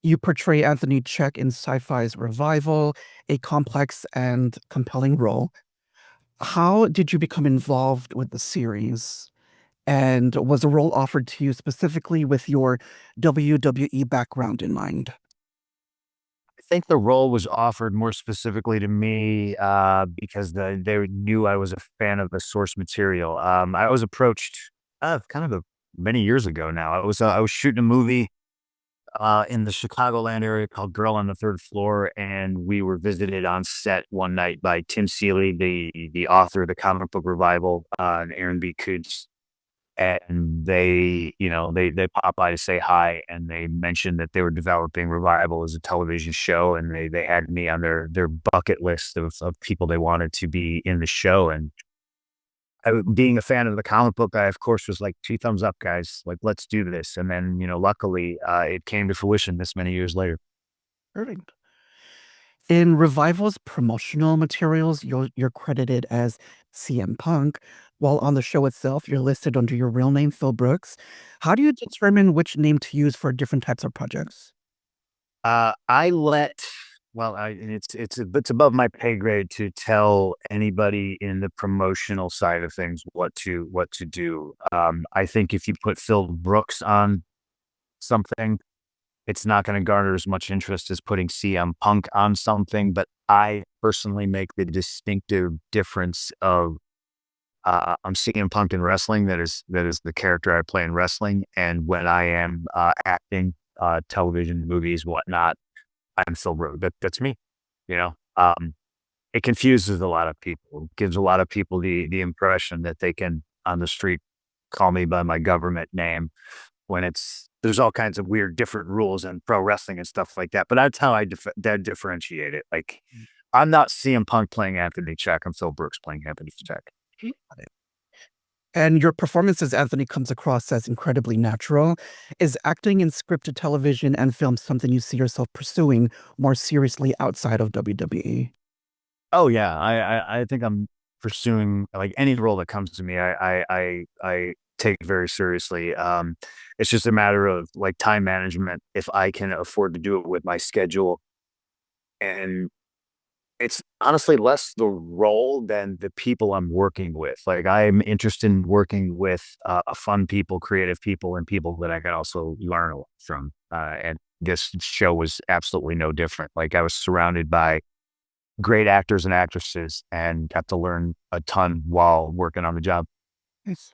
You portray Anthony Check in SYFY's Revival, a complex and compelling role. How did you become involved with the series? And was the role offered to you specifically with your WWE background in mind? I think the role was offered more specifically to me because they knew I was a fan of the source material. I was approached many years ago now. I was shooting a movie in the Chicagoland area called Girl on the Third Floor, and we were visited on set one night by Tim Seeley, the author of the comic book Revival, and Aaron B. Koontz. And they pop by to say hi, and they mentioned that they were developing Revival as a television show, and they had me on their bucket list of people they wanted to be in the show. And being a fan of the comic book, I of course was like, two thumbs up, guys, like, let's do this. And then, luckily, it came to fruition this many years later. Perfect. In Revival's promotional materials, you're credited as CM Punk, while on the show itself, you're listed under your real name, Phil Brooks. How do you determine which name to use for different types of projects? I let well, and it's above my pay grade to tell anybody in the promotional side of things what to do. I think if you put Phil Brooks on something, it's not going to garner as much interest as putting CM Punk on something. But I personally make the distinctive difference of I'm CM Punk in wrestling. That is the character I play in wrestling, and when I am acting, television, movies, whatnot, I'm Phil Brooks. That's me. You know, it confuses a lot of people. It gives a lot of people the impression that they can on the street call me by my government name when there's all kinds of weird different rules in pro wrestling and stuff like that. But that's how that differentiate it. Like, I'm not CM Punk playing Anthony Check. I'm Phil Brooks playing Anthony Check. And your performance as Anthony comes across as incredibly natural. Is acting in scripted television and film something you see yourself pursuing more seriously outside of WWE? Oh yeah, I think I'm pursuing like any role that comes to me. I take very seriously. It's just a matter of like time management. If I can afford to do it with my schedule, and it's honestly less the role than the people I'm working with. Like, I'm interested in working with fun people, creative people, and people that I can also learn a lot from. And this show was absolutely no different. Like, I was surrounded by great actors and actresses and got to learn a ton while working on the job. Nice.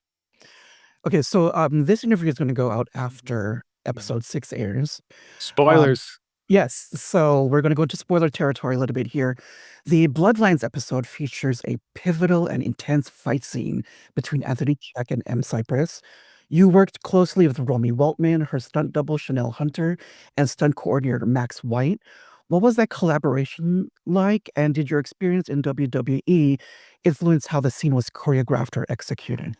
Okay, so this interview is going to go out after episode 6 airs. Um, Spoilers. yes, so we're going to go into spoiler territory a little bit here. The Bloodlines episode features a pivotal and intense fight scene between Anthony Check and M. Cypress. You worked closely with Romy Weltman, her stunt double Chanel Hunter, and stunt coordinator Max White. What was that collaboration like, and did your experience in WWE influence how the scene was choreographed or executed?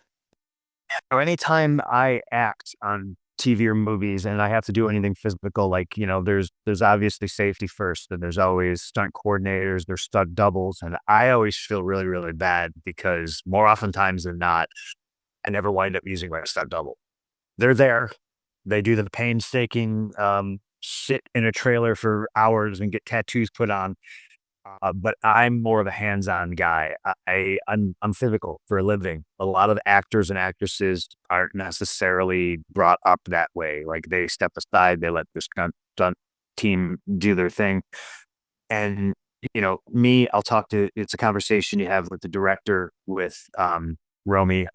So anytime I act on TV or movies and I have to do anything physical, like, there's obviously safety first, and there's always stunt coordinators, there's stunt doubles. And I always feel really, really bad because more oftentimes than not, I never wind up using my stunt double. They're there. They do the painstaking, sit in a trailer for hours and get tattoos put on. But I'm more of a hands-on guy. I'm physical for a living. A lot of actors and actresses aren't necessarily brought up that way. Like, they step aside, they let this stunt team do their thing. And me, it's a conversation you have with the director, with Romy,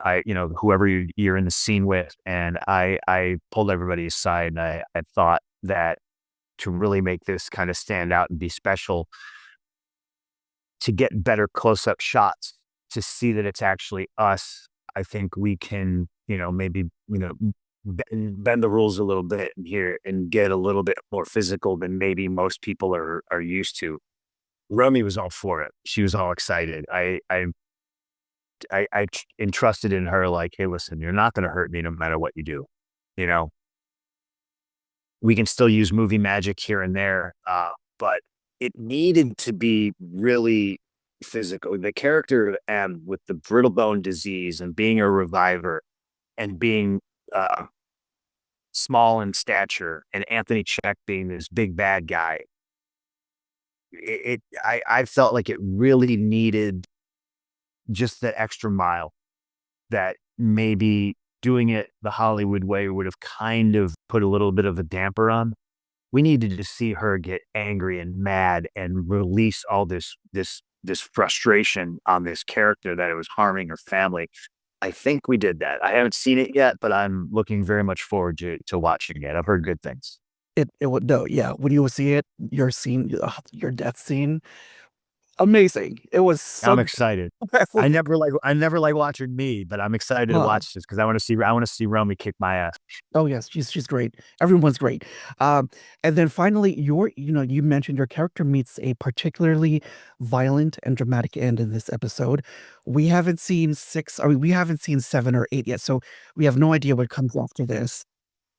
whoever you're in the scene with. And I pulled everybody aside, and I thought that to really make this kind of stand out and be special, to get better close-up shots to see that it's actually us, I think we can, maybe, bend the rules a little bit here and get a little bit more physical than maybe most people are used to. Romy was all for it. She was all excited. I entrusted in her, like, hey, listen, you're not going to hurt me no matter what you do. You know, we can still use movie magic here and there, but it needed to be really physical. The character of M, with the brittle bone disease and being a reviver and being uh, small in stature, and Anthony Check being this big bad guy. I felt like it really needed just that extra mile that maybe doing it the Hollywood way would have kind of put a little bit of a damper on. We needed to see her get angry and mad and release all this frustration on this character that it was harming her family. I think we did that. I haven't seen it yet, but I'm looking very much forward to watching it. I've heard good things. It would no, yeah, when you will see it, your scene, your death scene, amazing. It was I'm so excited. I was I never like watching me, but I'm excited to huh. watch this because I want to see Romy kick my ass. Oh, yes, she's great. Everyone's great. And then finally, you mentioned your character meets a particularly violent and dramatic end in this episode. We haven't seen 6 I mean, we haven't seen 7 or 8 yet, so we have no idea what comes after this.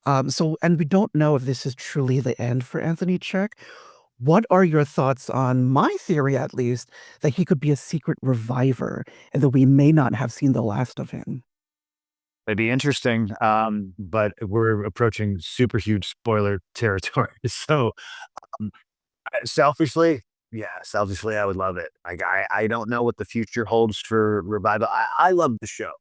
And we don't know if this is truly the end for Anthony Check. What are your thoughts on my theory, at least, that he could be a secret reviver and that we may not have seen the last of him? It'd be interesting, but we're approaching super huge spoiler territory. So, um, selfishly, yeah, selfishly, I would love it. Like, I don't know what the future holds for Revival. I love the show.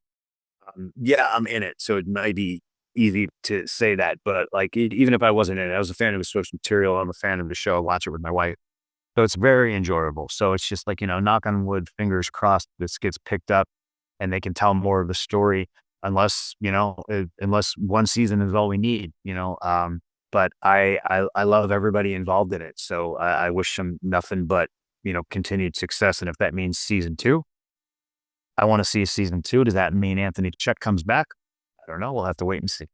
Yeah, I'm in it, so it might be easy to say that, but like, even if I wasn't in it, I was a fan of the source material. I'm a fan of the show. I watch it with my wife, so it's very enjoyable. So it's just like, knock on wood, fingers crossed, this gets picked up, and they can tell more of the story. Unless unless one season is all we need. But I love everybody involved in it. So I wish them nothing but continued success. And if that means season two, I want to see season two. Does that mean Anthony Check comes back? I don't know. We'll have to wait and see.